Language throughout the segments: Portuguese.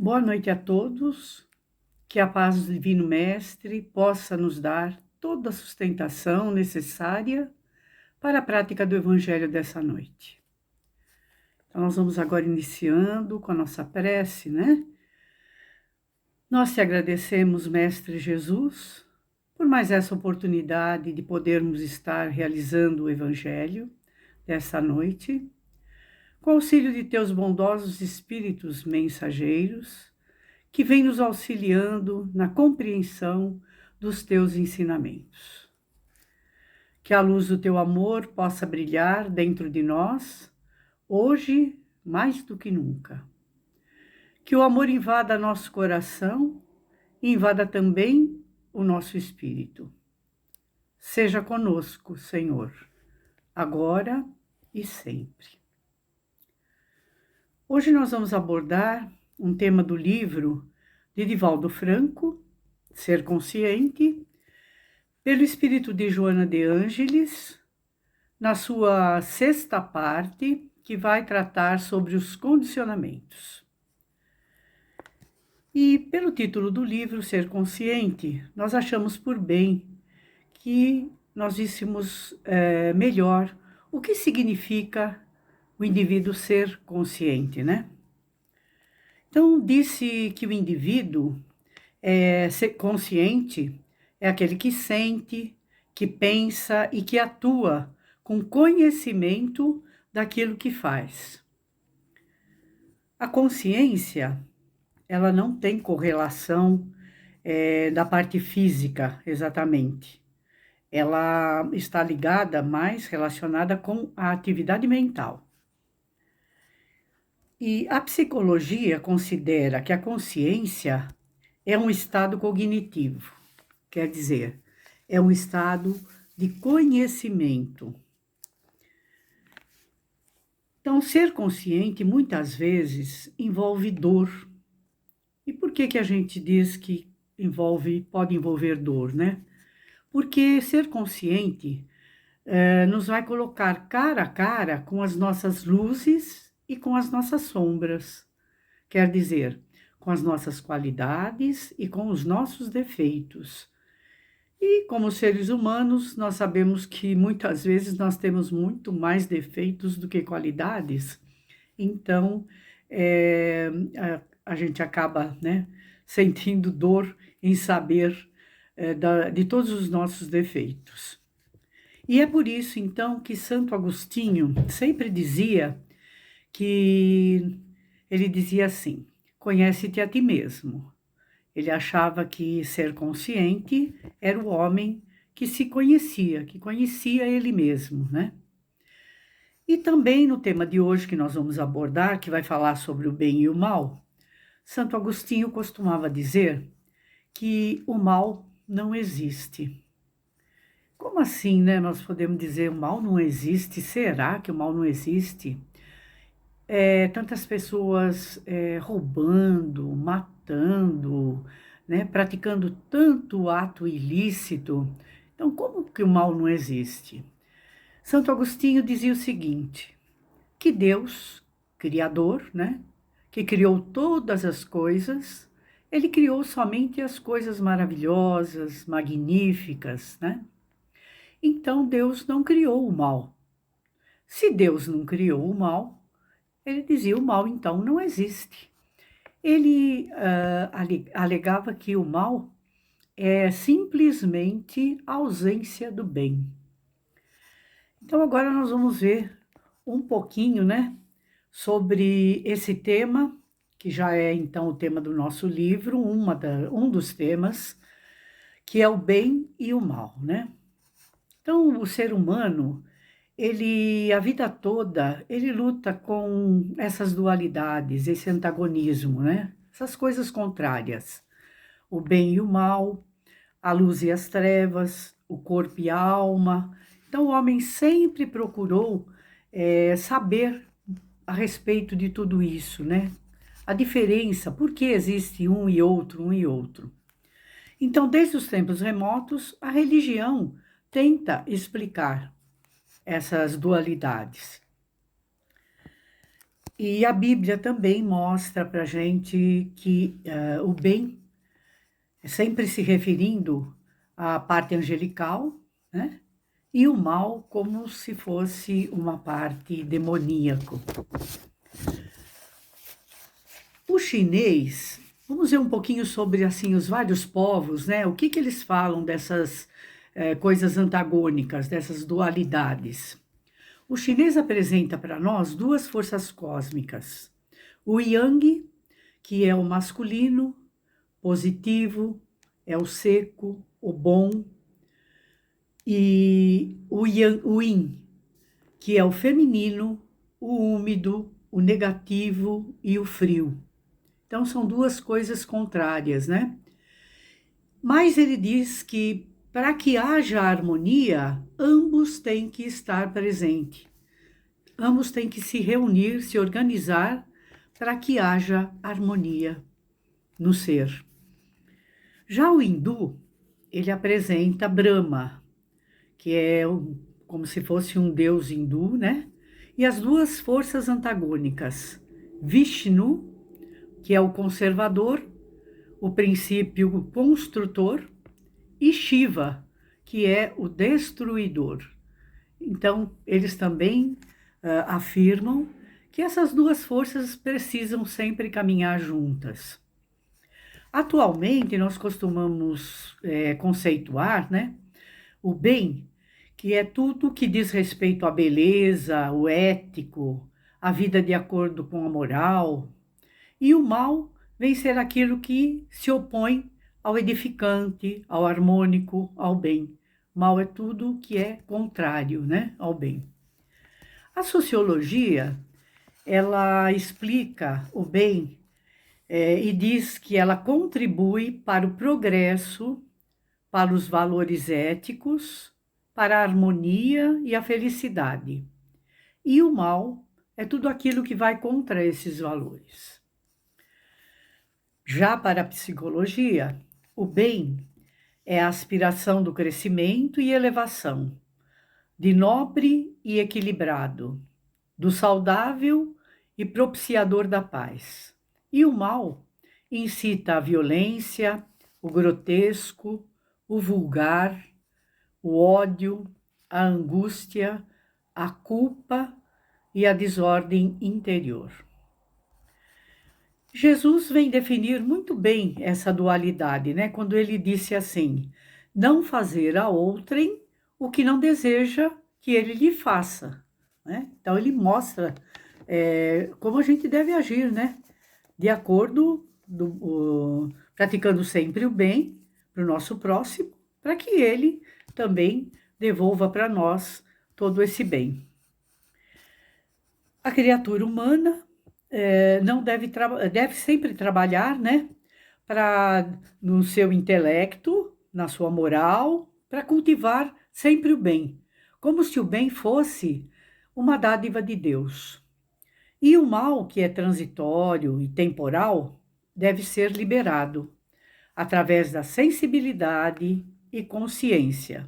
Boa noite a todos, que a paz do Divino Mestre possa nos dar toda a sustentação necessária para a prática do Evangelho dessa noite. Então, nós vamos agora iniciando com a nossa prece, né? Nós te agradecemos, Mestre Jesus, por mais essa oportunidade de podermos estar realizando o Evangelho dessa noite, com o auxílio de teus bondosos espíritos mensageiros, que vem nos auxiliando na compreensão dos teus ensinamentos. Que a luz do teu amor possa brilhar dentro de nós, hoje mais do que nunca. Que o amor invada nosso coração e invada também o nosso espírito. Seja conosco, Senhor, agora e sempre. Hoje nós vamos abordar um tema do livro de Divaldo Franco, Ser Consciente, pelo espírito de Joana de Ângeles, na sua sexta parte, que vai tratar sobre os condicionamentos. E pelo título do livro, Ser Consciente, nós achamos por bem que nós víssemos melhor o que significa o indivíduo ser consciente, né? Então, disse que o indivíduo ser consciente é aquele que sente, que pensa e que atua com conhecimento daquilo que faz. A consciência, ela não tem correlação da parte física, exatamente. Ela está ligada, mais relacionada com a atividade mental. E a psicologia considera que a consciência é um estado cognitivo, quer dizer, é um estado de conhecimento. Então, ser consciente muitas vezes envolve dor. E por que a gente diz que pode envolver dor, né? Porque ser consciente nos vai colocar cara a cara com as nossas luzes e com as nossas sombras. Quer dizer, com as nossas qualidades e com os nossos defeitos. E como seres humanos, nós sabemos que muitas vezes nós temos muito mais defeitos do que qualidades. Então, a gente acaba, né, sentindo dor em saber de todos os nossos defeitos. E é por isso, então, que Santo Agostinho sempre dizia ele dizia assim: conhece-te a ti mesmo. Ele achava que ser consciente era o homem que se conhecia, que conhecia ele mesmo, né? E também no tema de hoje que nós vamos abordar, que vai falar sobre o bem e o mal, Santo Agostinho costumava dizer que o mal não existe. Como assim, né? Nós podemos dizer o mal não existe? Será que o mal não existe? Tantas pessoas roubando, matando, né, praticando tanto ato ilícito. Então, como que o mal não existe? Santo Agostinho dizia o seguinte, que Deus, Criador, né, que criou todas as coisas, ele criou somente as coisas maravilhosas, magníficas, né? Então, Deus não criou o mal. Se Deus não criou o mal, ele dizia o mal, então, não existe. Ele alegava que o mal é simplesmente a ausência do bem. Então, agora nós vamos ver um pouquinho, né, sobre esse tema, que já é, então, o tema do nosso livro, um dos temas, que é o bem e o mal, né? Então, o ser humano, a vida toda, ele luta com essas dualidades, esse antagonismo, né? Essas coisas contrárias. O bem e o mal, a luz e as trevas, o corpo e a alma. Então, o homem sempre procurou saber a respeito de tudo isso, né? A diferença, por que existe um e outro, um e outro. Então, desde os tempos remotos, a religião tenta explicar essas dualidades. E a Bíblia também mostra para a gente que o bem, sempre se referindo à parte angelical, né? E o mal como se fosse uma parte demoníaco. O chinês, vamos ver um pouquinho sobre assim os vários povos, né? O que eles falam dessas coisas antagônicas, dessas dualidades. O chinês apresenta para nós duas forças cósmicas: o Yang, que é o masculino, positivo, é o seco, o bom, e o Yin, que é o feminino, o úmido, o negativo e o frio. Então são duas coisas contrárias, né? Mas ele diz que para que haja harmonia, ambos têm que estar presentes. Ambos têm que se reunir, se organizar para que haja harmonia no ser. Já o hindu, ele apresenta Brahma, que é como se fosse um deus hindu, né? E as duas forças antagônicas, Vishnu, que é o conservador, o princípio construtor, e Shiva, que é o destruidor. Então, eles também afirmam que essas duas forças precisam sempre caminhar juntas. Atualmente, nós costumamos conceituar, né, o bem, que é tudo que diz respeito à beleza, o ético, a vida de acordo com a moral, e o mal vem ser aquilo que se opõe ao edificante, ao harmônico, ao bem. Mal é tudo que é contrário, né, ao bem. A sociologia, ela explica o bem e diz que ela contribui para o progresso, para os valores éticos, para a harmonia e a felicidade. E o mal é tudo aquilo que vai contra esses valores. Já para a psicologia, o bem é a aspiração do crescimento e elevação, de nobre e equilibrado, do saudável e propiciador da paz. E o mal incita a violência, o grotesco, o vulgar, o ódio, a angústia, a culpa e a desordem interior. Jesus vem definir muito bem essa dualidade, né? Quando ele disse assim: não fazer a outrem o que não deseja que ele lhe faça, né? Então ele mostra como a gente deve agir, né? De acordo, praticando sempre o bem para o nosso próximo, para que ele também devolva para nós todo esse bem. A criatura humana não deve sempre trabalhar, né, no seu intelecto, na sua moral, para cultivar sempre o bem, como se o bem fosse uma dádiva de Deus. E o mal, que é transitório e temporal, deve ser liberado através da sensibilidade e consciência,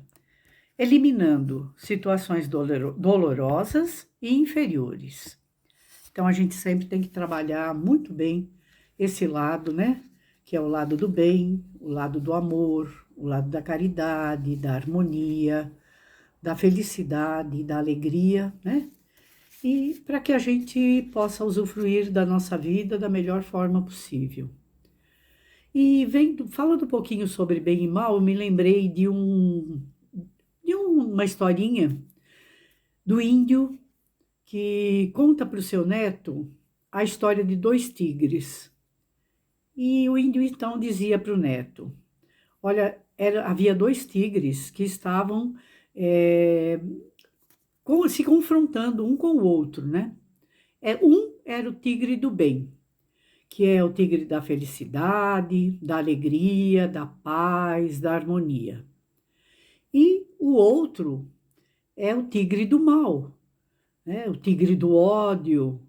eliminando situações dolorosas e inferiores. Então a gente sempre tem que trabalhar muito bem esse lado, né? Que é o lado do bem, o lado do amor, o lado da caridade, da harmonia, da felicidade, da alegria, né? E para que a gente possa usufruir da nossa vida da melhor forma possível. E falando um pouquinho sobre bem e mal, eu me lembrei de uma historinha do índio que conta para o seu neto a história de dois tigres. E o índio então dizia para o neto: olha, havia dois tigres que estavam se confrontando um com o outro, né? Um era o tigre do bem, que é o tigre da felicidade, da alegria, da paz, da harmonia. E o outro é o tigre do mal, né? O tigre do ódio,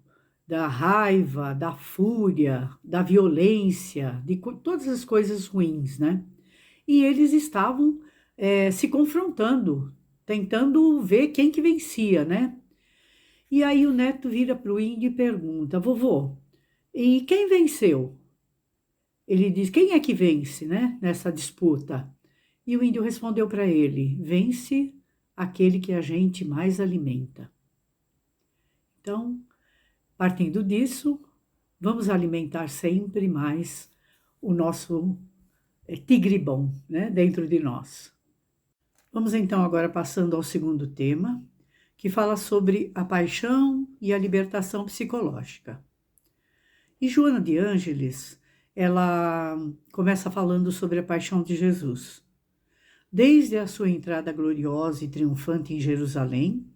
da raiva, da fúria, da violência, de todas as coisas ruins, né? E eles estavam se confrontando, tentando ver quem que vencia, né? E aí o neto vira para o índio e pergunta: vovô, e quem venceu? Ele diz: quem é que vence, né, nessa disputa? E o índio respondeu para ele: vence aquele que a gente mais alimenta. Então, partindo disso, vamos alimentar sempre mais o nosso tigre bom, né, dentro de nós. Vamos então agora passando ao segundo tema, que fala sobre a paixão e a libertação psicológica. E Joana de Ângeles, ela começa falando sobre a paixão de Jesus. Desde a sua entrada gloriosa e triunfante em Jerusalém,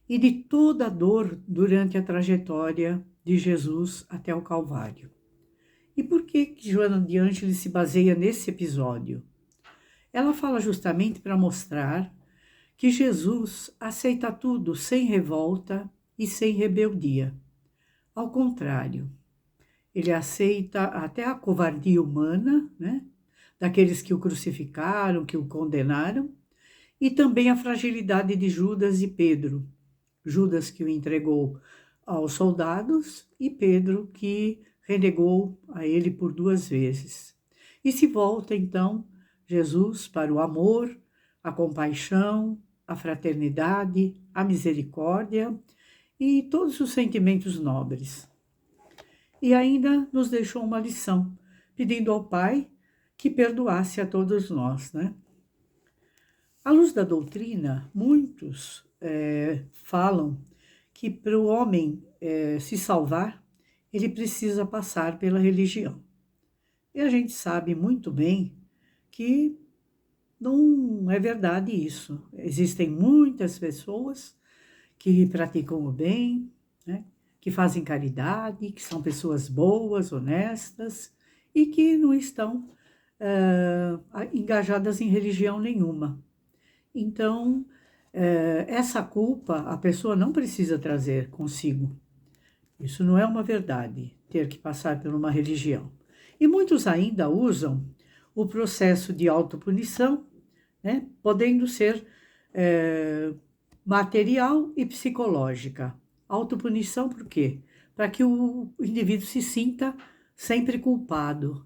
e de toda a dor durante a trajetória de Jesus até o Calvário. E por que Joana de Ângeles se baseia nesse episódio? Ela fala justamente para mostrar que Jesus aceita tudo sem revolta e sem rebeldia. Ao contrário, ele aceita até a covardia humana, né, daqueles que o crucificaram, que o condenaram, e também a fragilidade de Judas e Pedro. Judas que o entregou aos soldados e Pedro que renegou a ele por 2 vezes. E se volta então Jesus para o amor, a compaixão, a fraternidade, a misericórdia e todos os sentimentos nobres. E ainda nos deixou uma lição, pedindo ao Pai que perdoasse a todos nós, né? À luz da doutrina, muitos falam que para o homem se salvar, ele precisa passar pela religião. E a gente sabe muito bem que não é verdade isso. Existem muitas pessoas que praticam o bem, né, que fazem caridade, que são pessoas boas, honestas e que não estão engajadas em religião nenhuma. Então, essa culpa a pessoa não precisa trazer consigo. Isso não é uma verdade, ter que passar por uma religião. E muitos ainda usam o processo de autopunição, né, podendo ser material e psicológica. Autopunição por quê? Para que o indivíduo se sinta sempre culpado,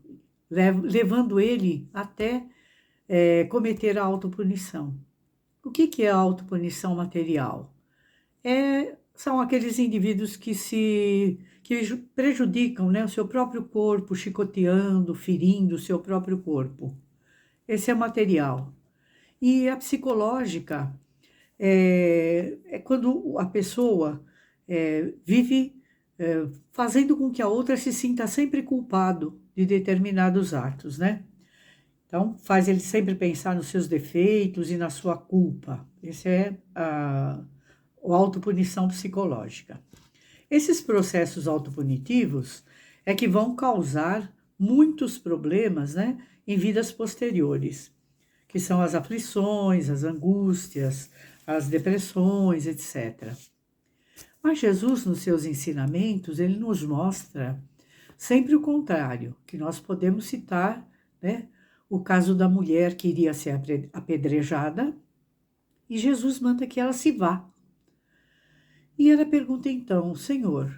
levando ele até cometer a autopunição. O que é a autopunição material? São aqueles indivíduos que prejudicam, né, o seu próprio corpo, chicoteando, ferindo o seu próprio corpo. Esse é material. E a psicológica é quando a pessoa vive fazendo com que a outra se sinta sempre culpado de determinados atos, né? Então, faz ele sempre pensar nos seus defeitos e na sua culpa. Esse é a autopunição psicológica. Esses processos autopunitivos é que vão causar muitos problemas, né, em vidas posteriores, que são as aflições, as angústias, as depressões, etc. Mas Jesus, nos seus ensinamentos, ele nos mostra sempre o contrário, que nós podemos citar, né, o caso da mulher que iria ser apedrejada, e Jesus manda que ela se vá. E ela pergunta então: Senhor,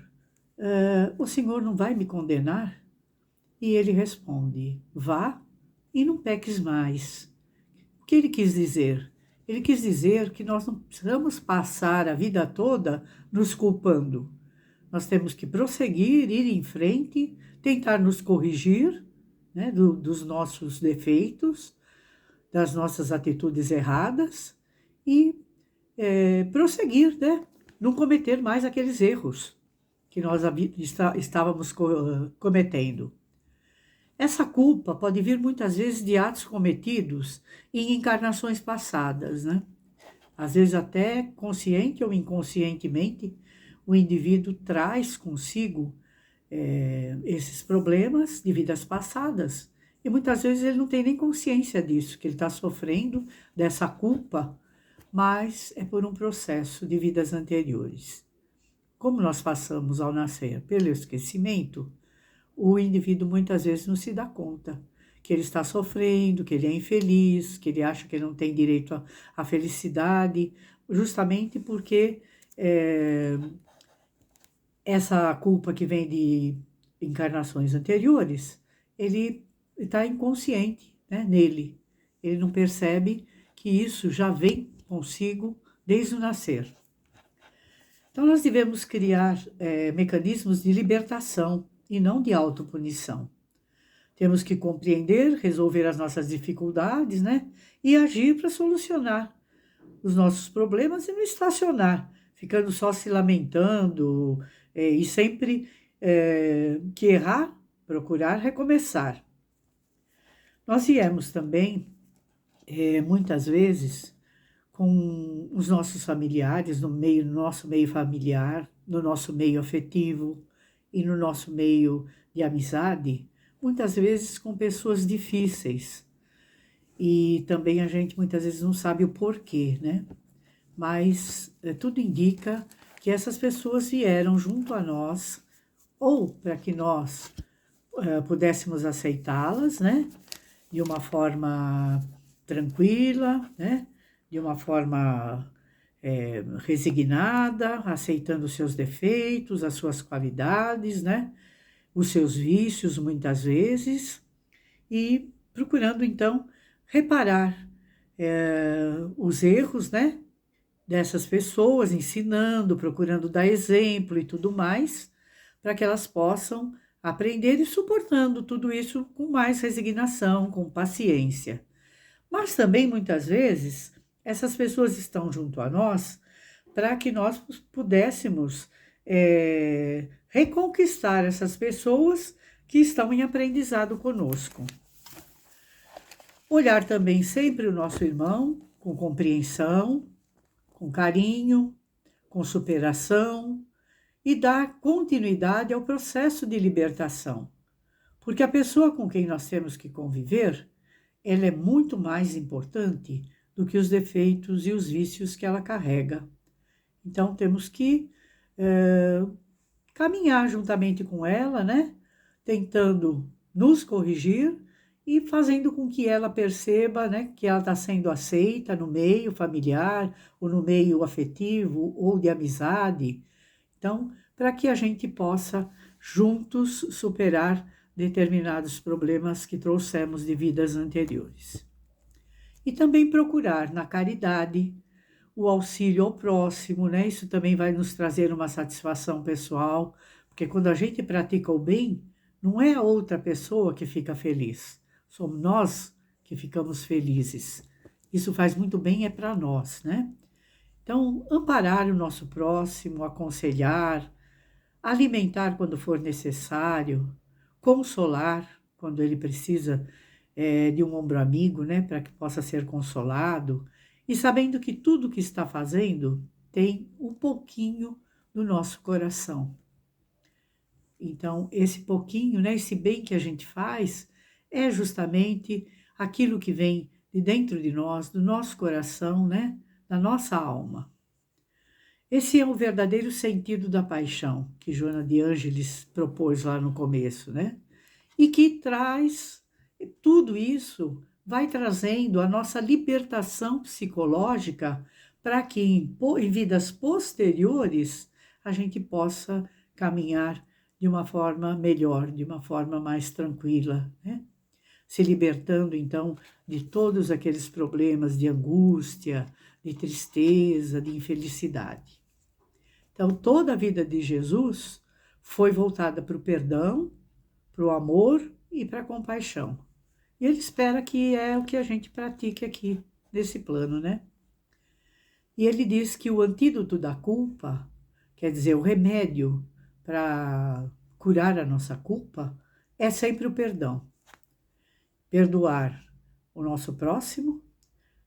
o Senhor não vai me condenar? E ele responde: vá e não peques mais. O que ele quis dizer? Ele quis dizer que nós não precisamos passar a vida toda nos culpando. Nós temos que prosseguir, ir em frente, tentar nos corrigir, né, dos nossos defeitos, das nossas atitudes erradas e prosseguir, né, não cometer mais aqueles erros que nós estávamos cometendo. Essa culpa pode vir muitas vezes de atos cometidos em encarnações passadas, né? Às vezes até consciente ou inconscientemente, o indivíduo traz consigo esses problemas de vidas passadas. E muitas vezes ele não tem nem consciência disso, que ele está sofrendo dessa culpa, mas é por um processo de vidas anteriores. Como nós passamos ao nascer pelo esquecimento, o indivíduo muitas vezes não se dá conta que ele está sofrendo, que ele é infeliz, que ele acha que ele não tem direito à felicidade, justamente porque essa culpa que vem de encarnações anteriores, ele está inconsciente, né, nele. Ele não percebe que isso já vem consigo desde o nascer. Então, nós devemos criar mecanismos de libertação e não de autopunição. Temos que compreender, resolver as nossas dificuldades, né? E agir para solucionar os nossos problemas e não estacionar, ficando só se lamentando e sempre que errar, procurar recomeçar. Nós viemos também, muitas vezes, com os nossos familiares, no nosso meio familiar, no nosso meio afetivo e no nosso meio de amizade, muitas vezes com pessoas difíceis. E também a gente muitas vezes não sabe o porquê, né? Mas tudo indica que essas pessoas vieram junto a nós, ou para que nós pudéssemos aceitá-las, né? De uma forma tranquila, né? De uma forma resignada, aceitando os seus defeitos, as suas qualidades, né? Os seus vícios, muitas vezes, e procurando, então, reparar os erros, né? Dessas pessoas, ensinando, procurando dar exemplo e tudo mais, para que elas possam aprender e suportando tudo isso com mais resignação, com paciência. Mas também, muitas vezes, essas pessoas estão junto a nós para que nós pudéssemos reconquistar essas pessoas que estão em aprendizado conosco. Olhar também sempre o nosso irmão com compreensão, com carinho, com superação e dar continuidade ao processo de libertação. Porque a pessoa com quem nós temos que conviver, ela é muito mais importante do que os defeitos e os vícios que ela carrega. Então, temos que caminhar juntamente com ela, né? Tentando nos corrigir e fazendo com que ela perceba, né, que ela está sendo aceita no meio familiar, ou no meio afetivo, ou de amizade. Então, para que a gente possa juntos superar determinados problemas que trouxemos de vidas anteriores. E também procurar na caridade o auxílio ao próximo, né? Isso também vai nos trazer uma satisfação pessoal, porque quando a gente pratica o bem, não é a outra pessoa que fica feliz, somos nós que ficamos felizes. Isso faz muito bem, é para nós, né? Então, amparar o nosso próximo, aconselhar, alimentar quando for necessário, consolar quando ele precisa de um ombro amigo, né, para que possa ser consolado, e sabendo que tudo que está fazendo tem um pouquinho do nosso coração. Então, esse pouquinho, né, esse bem que a gente faz, é justamente aquilo que vem de dentro de nós, do nosso coração, né, da nossa alma. Esse é o verdadeiro sentido da paixão que Joana de Ângeles propôs lá no começo, né? E que traz tudo isso, vai trazendo a nossa libertação psicológica para que em vidas posteriores a gente possa caminhar de uma forma melhor, de uma forma mais tranquila, né? Se libertando então de todos aqueles problemas de angústia, de tristeza, de infelicidade. Então, toda a vida de Jesus foi voltada para o perdão, para o amor e para a compaixão. E ele espera que é o que a gente pratique aqui, nesse plano, né? E ele diz que o antídoto da culpa, quer dizer, o remédio para curar a nossa culpa, é sempre o perdão. Perdoar o nosso próximo,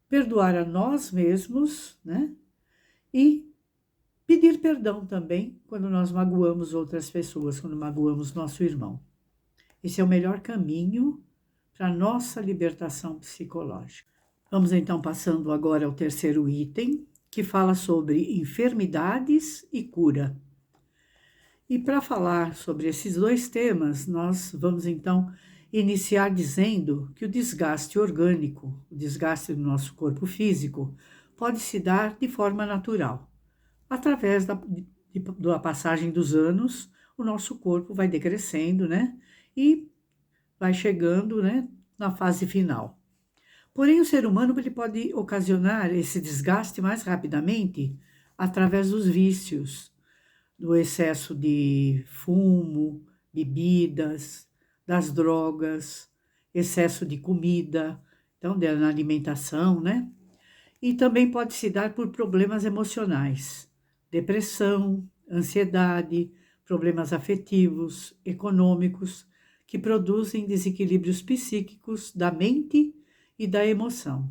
perdoar a nós mesmos, né? E pedir perdão também quando nós magoamos outras pessoas, quando magoamos nosso irmão. Esse é o melhor caminho para a nossa libertação psicológica. Vamos então passando agora ao terceiro item, que fala sobre enfermidades e cura. E para falar sobre esses dois temas, nós vamos então iniciar dizendo que o desgaste orgânico, o desgaste do nosso corpo físico, pode se dar de forma natural. através da passagem dos anos, o nosso corpo vai decrescendo, né? E vai chegando, né, na fase final. Porém, o ser humano ele pode ocasionar esse desgaste mais rapidamente através dos vícios, do excesso de fumo, bebidas, das drogas, excesso de comida, então, na alimentação, né? E também pode se dar por problemas emocionais, depressão, ansiedade, problemas afetivos, econômicos, que produzem desequilíbrios psíquicos da mente e da emoção.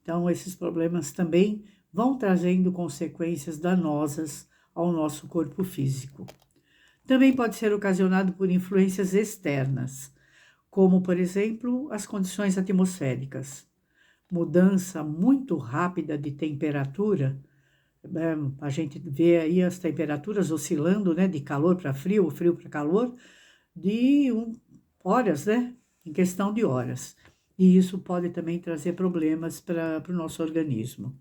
Então, esses problemas também vão trazendo consequências danosas ao nosso corpo físico. Também pode ser ocasionado por influências externas, como, por exemplo, as condições atmosféricas. Mudança muito rápida de temperatura, né? A gente vê aí as temperaturas oscilando, né, de calor para frio, frio para calor, de horas, né, em questão de horas. E isso pode também trazer problemas para o nosso organismo.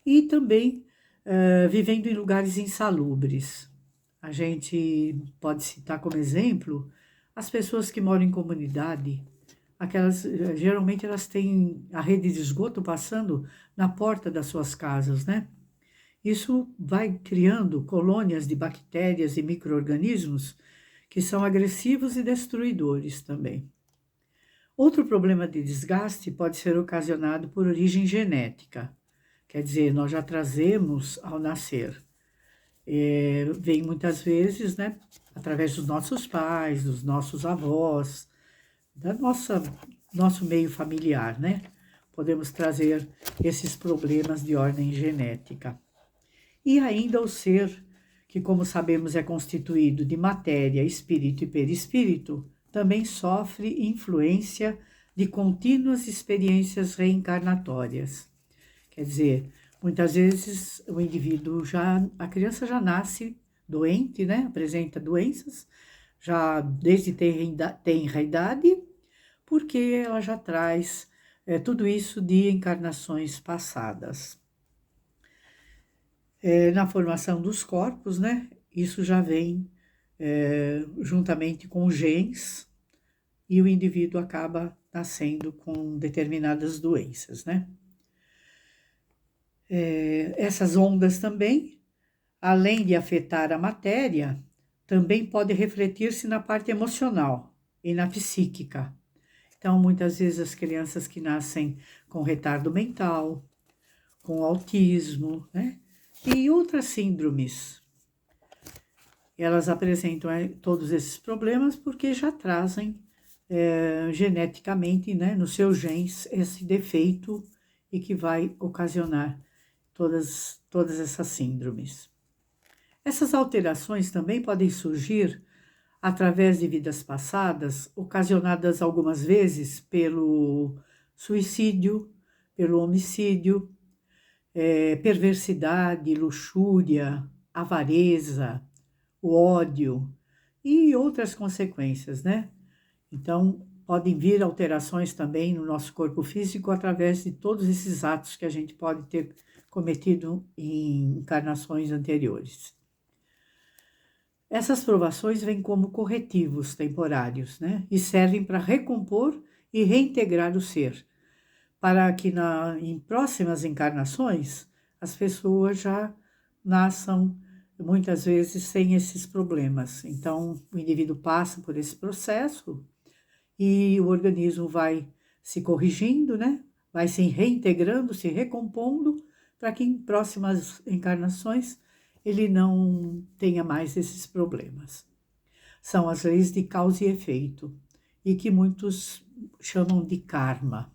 E também vivendo em lugares insalubres. A gente pode citar como exemplo as pessoas que moram em comunidade. Aquelas, geralmente elas têm a rede de esgoto passando na porta das suas casas, né? Isso vai criando colônias de bactérias e micro-organismos que são agressivos e destruidores também. Outro problema de desgaste pode ser ocasionado por origem genética, quer dizer, nós já trazemos ao nascer. Vem muitas vezes, né, através dos nossos pais, dos nossos avós, da nosso meio familiar, né? Podemos trazer esses problemas de ordem genética. E ainda o ser, que como sabemos é constituído de matéria, espírito e perispírito, também sofre influência de contínuas experiências reencarnatórias. Quer dizer, muitas vezes o indivíduo a criança já nasce doente, né? Apresenta doenças, já desde tenra idade, porque ela já traz tudo isso de encarnações passadas. Na formação dos corpos, né? Isso já vem juntamente com genes e o indivíduo acaba nascendo com determinadas doenças, né? Essas ondas também, além de afetar a matéria, também pode refletir-se na parte emocional e na psíquica. Então, muitas vezes as crianças que nascem com retardo mental, com autismo, né? E outras síndromes, elas apresentam todos esses problemas porque já trazem geneticamente, né, nos seus genes, esse defeito e que vai ocasionar todas essas síndromes. Essas alterações também podem surgir através de vidas passadas, ocasionadas algumas vezes pelo suicídio, pelo homicídio, perversidade, luxúria, avareza, o ódio e outras consequências, né? Então, podem vir alterações também no nosso corpo físico através de todos esses atos que a gente pode ter cometido em encarnações anteriores. Essas provações vêm como corretivos temporários, né? E servem para recompor e reintegrar o ser, para que em próximas encarnações as pessoas já nasçam muitas vezes sem esses problemas. Então, o indivíduo passa por esse processo e o organismo vai se corrigindo, né? Vai se reintegrando, se recompondo, para que em próximas encarnações ele não tenha mais esses problemas. São as leis de causa e efeito, e que muitos chamam de karma.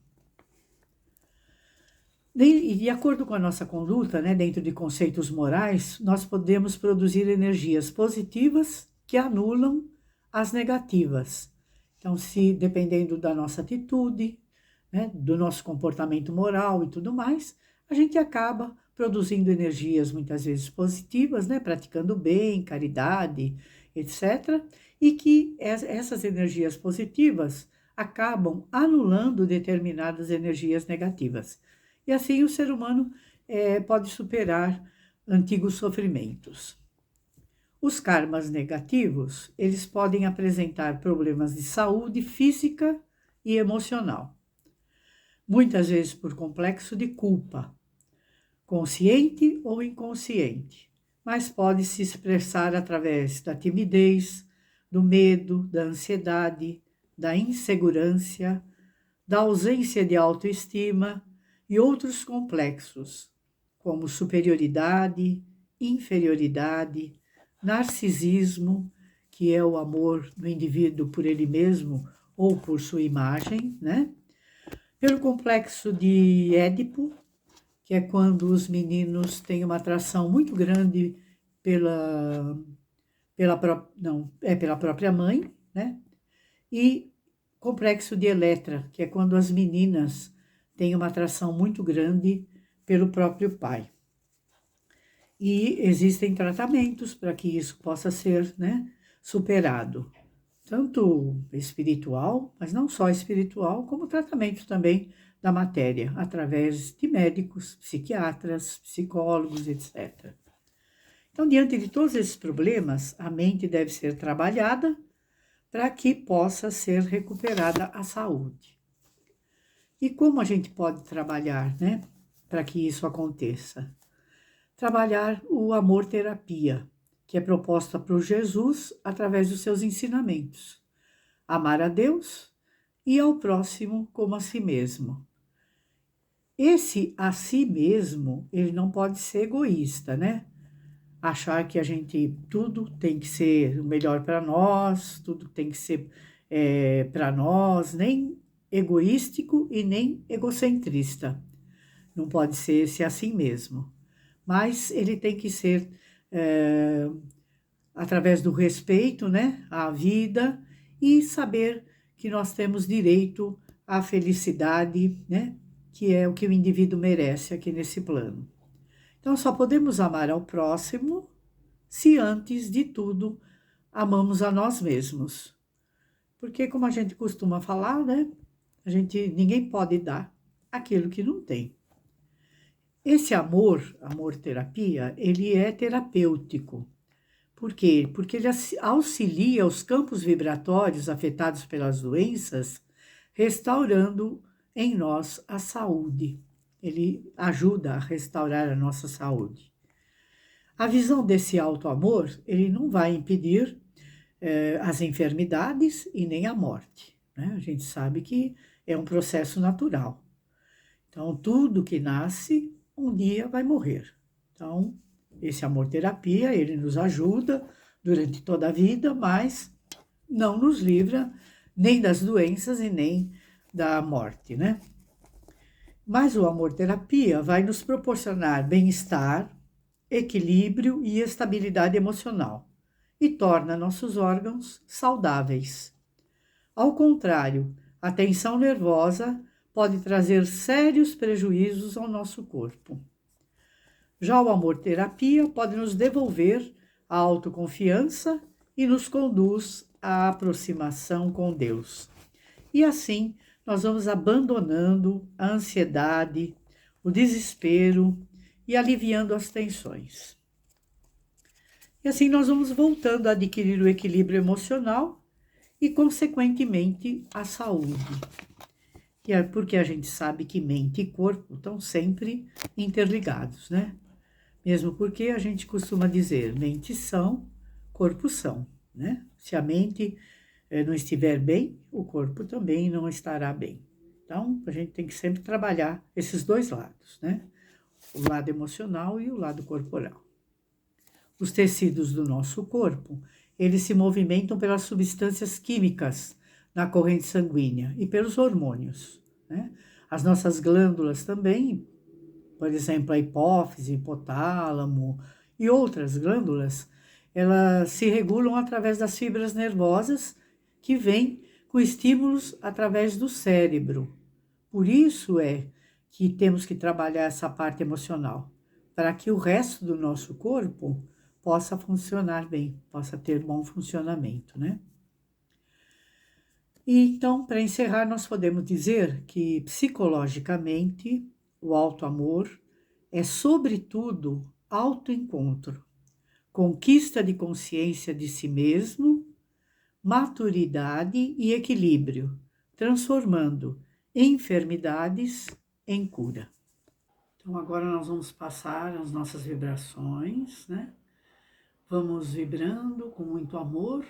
De acordo com a nossa conduta, né, dentro de conceitos morais, nós podemos produzir energias positivas que anulam as negativas. Então, se dependendo da nossa atitude, né, do nosso comportamento moral e tudo mais, a gente acaba produzindo energias muitas vezes positivas, né, praticando bem, caridade, etc. E que essas energias positivas acabam anulando determinadas energias negativas. E assim o ser humano pode superar antigos sofrimentos. Os karmas negativos, eles podem apresentar problemas de saúde física e emocional, muitas vezes por complexo de culpa, consciente ou inconsciente, mas pode se expressar através da timidez, do medo, da ansiedade, da insegurança, da ausência de autoestima e outros complexos, como superioridade, inferioridade, narcisismo, que é o amor do indivíduo por ele mesmo ou por sua imagem, né? Pelo complexo de Édipo, que é quando os meninos têm uma atração muito grande pela própria mãe, né? E complexo de Eletra, que é quando as meninas têm uma atração muito grande pelo próprio pai. E existem tratamentos para que isso possa ser, né, superado, tanto espiritual, mas não só espiritual, como tratamento também da matéria, através de médicos, psiquiatras, psicólogos, etc. Então, diante de todos esses problemas, a mente deve ser trabalhada para que possa ser recuperada a saúde. E como a gente pode trabalhar, né, para que isso aconteça? Trabalhar o amor-terapia, que é proposta por Jesus através dos seus ensinamentos. Amar a Deus e ao próximo como a si mesmo. Esse a si mesmo, ele não pode ser egoísta, né? Achar que a gente, tudo tem que ser o melhor para nós, tudo tem que ser para nós, nem egoístico e nem egocentrista. Não pode ser esse assim mesmo. Mas ele tem que ser através do respeito, né, à vida e saber que nós temos direito à felicidade, né, que é o que o indivíduo merece aqui nesse plano. Então, só podemos amar ao próximo se antes de tudo amamos a nós mesmos. Porque, como a gente costuma falar, né, ninguém pode dar aquilo que não tem. Esse amor terapia, ele é terapêutico. Por quê? Porque ele auxilia os campos vibratórios afetados pelas doenças, restaurando em nós a saúde. Ele ajuda a restaurar a nossa saúde. A visão desse auto-amor, ele não vai impedir as enfermidades e nem a morte, né? A gente sabe que é um processo natural. Então, tudo que nasce, um dia vai morrer. Então, esse amor-terapia, ele nos ajuda durante toda a vida, mas não nos livra nem das doenças e nem da morte, né? Mas o amor-terapia vai nos proporcionar bem-estar, equilíbrio e estabilidade emocional e torna nossos órgãos saudáveis. Ao contrário, a tensão nervosa pode trazer sérios prejuízos ao nosso corpo. Já o amor-terapia pode nos devolver a autoconfiança e nos conduz à aproximação com Deus. E assim, nós vamos abandonando a ansiedade, o desespero e aliviando as tensões. E assim nós vamos voltando a adquirir o equilíbrio emocional e, consequentemente, a saúde. E é porque a gente sabe que mente e corpo estão sempre interligados, né? Mesmo porque a gente costuma dizer, mente são, corpo são, né? Se a mente não estiver bem, o corpo também não estará bem. Então, a gente tem que sempre trabalhar esses dois lados, né? O lado emocional e o lado corporal. Os tecidos do nosso corpo, eles se movimentam pelas substâncias químicas na corrente sanguínea e pelos hormônios, né? As nossas glândulas também, por exemplo, a hipófise, hipotálamo e outras glândulas, elas se regulam através das fibras nervosas que vêm com estímulos através do cérebro. Por isso é que temos que trabalhar essa parte emocional, para que o resto do nosso corpo possa funcionar bem, possa ter bom funcionamento, né? E então, para encerrar, nós podemos dizer que psicologicamente o auto-amor é, sobretudo, autoencontro, conquista de consciência de si mesmo, maturidade e equilíbrio, transformando enfermidades em cura. Então agora nós vamos passar as nossas vibrações, né? Vamos vibrando com muito amor,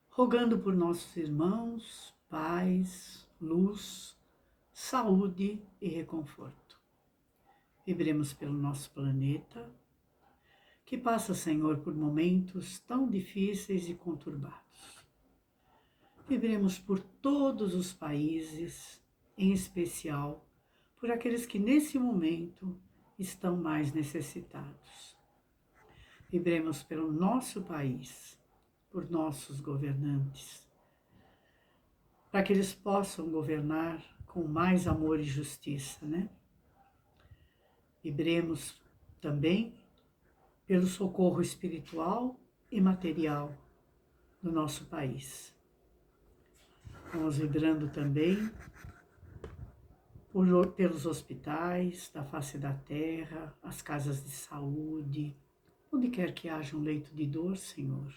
rogando por nossos irmãos, paz, luz, saúde e reconforto. Vibremos pelo nosso planeta, que passa, Senhor, por momentos tão difíceis e conturbados. Vibremos por todos os países, em especial por aqueles que nesse momento estão mais necessitados. Vibremos pelo nosso país, por nossos governantes, para que eles possam governar com mais amor e justiça, né? Vibremos também pelo socorro espiritual e material do nosso país. Vamos vibrando também pelos hospitais da face da terra, as casas de saúde, onde quer que haja um leito de dor, Senhor.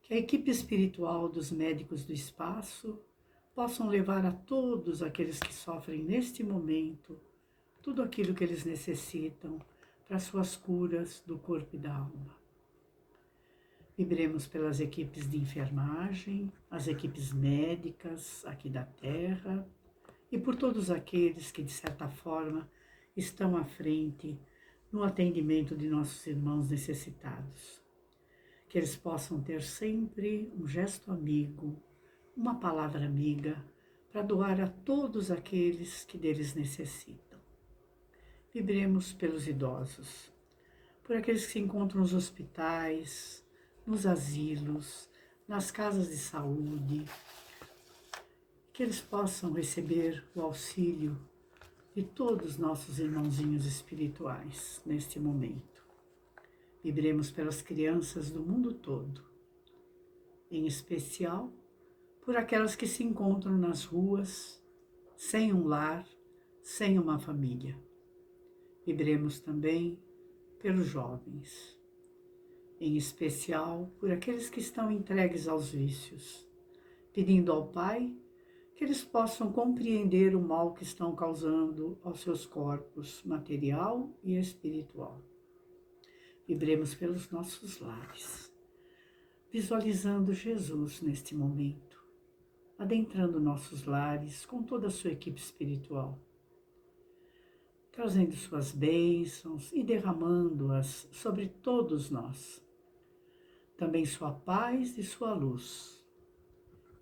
Que a equipe espiritual dos médicos do espaço possam levar a todos aqueles que sofrem neste momento tudo aquilo que eles necessitam para suas curas do corpo e da alma. Vibremos pelas equipes de enfermagem, as equipes médicas aqui da Terra e por todos aqueles que, de certa forma, estão à frente no atendimento de nossos irmãos necessitados. Que eles possam ter sempre um gesto amigo, uma palavra amiga, para doar a todos aqueles que deles necessitam. Vibremos pelos idosos, por aqueles que se encontram nos hospitais, nos asilos, nas casas de saúde, que eles possam receber o auxílio de todos nossos irmãozinhos espirituais neste momento. Vibremos pelas crianças do mundo todo, em especial por aquelas que se encontram nas ruas, sem um lar, sem uma família. Vibremos também pelos jovens, em especial por aqueles que estão entregues aos vícios, pedindo ao Pai que eles possam compreender o mal que estão causando aos seus corpos material e espiritual. Vibremos pelos nossos lares, visualizando Jesus neste momento, adentrando nossos lares com toda a sua equipe espiritual, trazendo suas bênçãos e derramando-as sobre todos nós. Também sua paz e sua luz,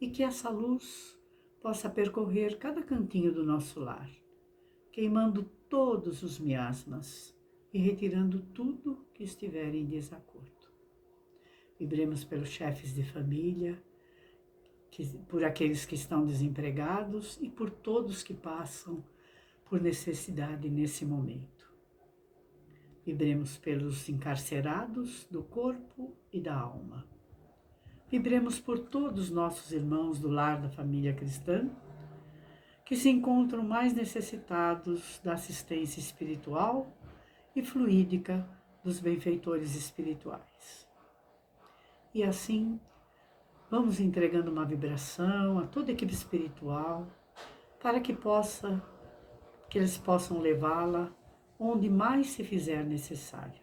e que essa luz possa percorrer cada cantinho do nosso lar, queimando todos os miasmas e retirando tudo que estiver em desacordo. Vibremos pelos chefes de família, por aqueles que estão desempregados e por todos que passam por necessidade nesse momento. Vibremos pelos encarcerados do corpo e da alma. Vibremos por todos os nossos irmãos do lar da família cristã, que se encontram mais necessitados da assistência espiritual e fluídica dos benfeitores espirituais. E assim, vamos entregando uma vibração a toda a equipe espiritual, para que eles possam levá-la onde mais se fizer necessário.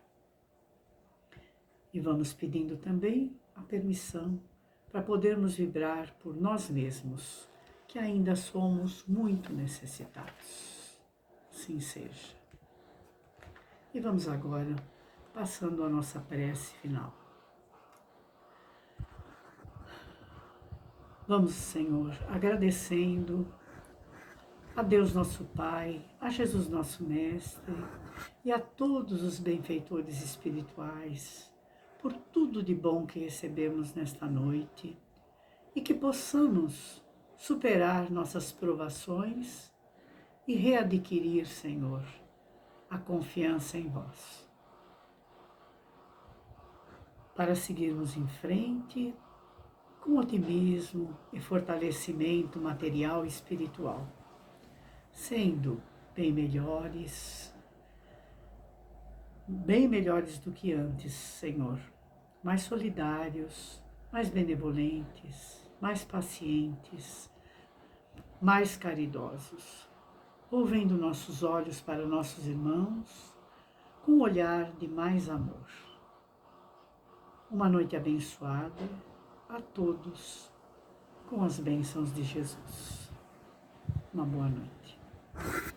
E vamos pedindo também a permissão para podermos vibrar por nós mesmos, que ainda somos muito necessitados. Assim seja. E vamos agora passando a nossa prece final. Vamos, Senhor, agradecendo a Deus nosso Pai, a Jesus nosso Mestre e a todos os benfeitores espirituais por tudo de bom que recebemos nesta noite e que possamos superar nossas provações e readquirir, Senhor, a confiança em vós, para seguirmos em frente com otimismo e fortalecimento material e espiritual, sendo bem melhores, bem melhores do que antes, Senhor, mais solidários, mais benevolentes, mais pacientes, mais caridosos, volvendo nossos olhos para nossos irmãos com um olhar de mais amor. Uma noite abençoada a todos com as bênçãos de Jesus. Uma boa noite.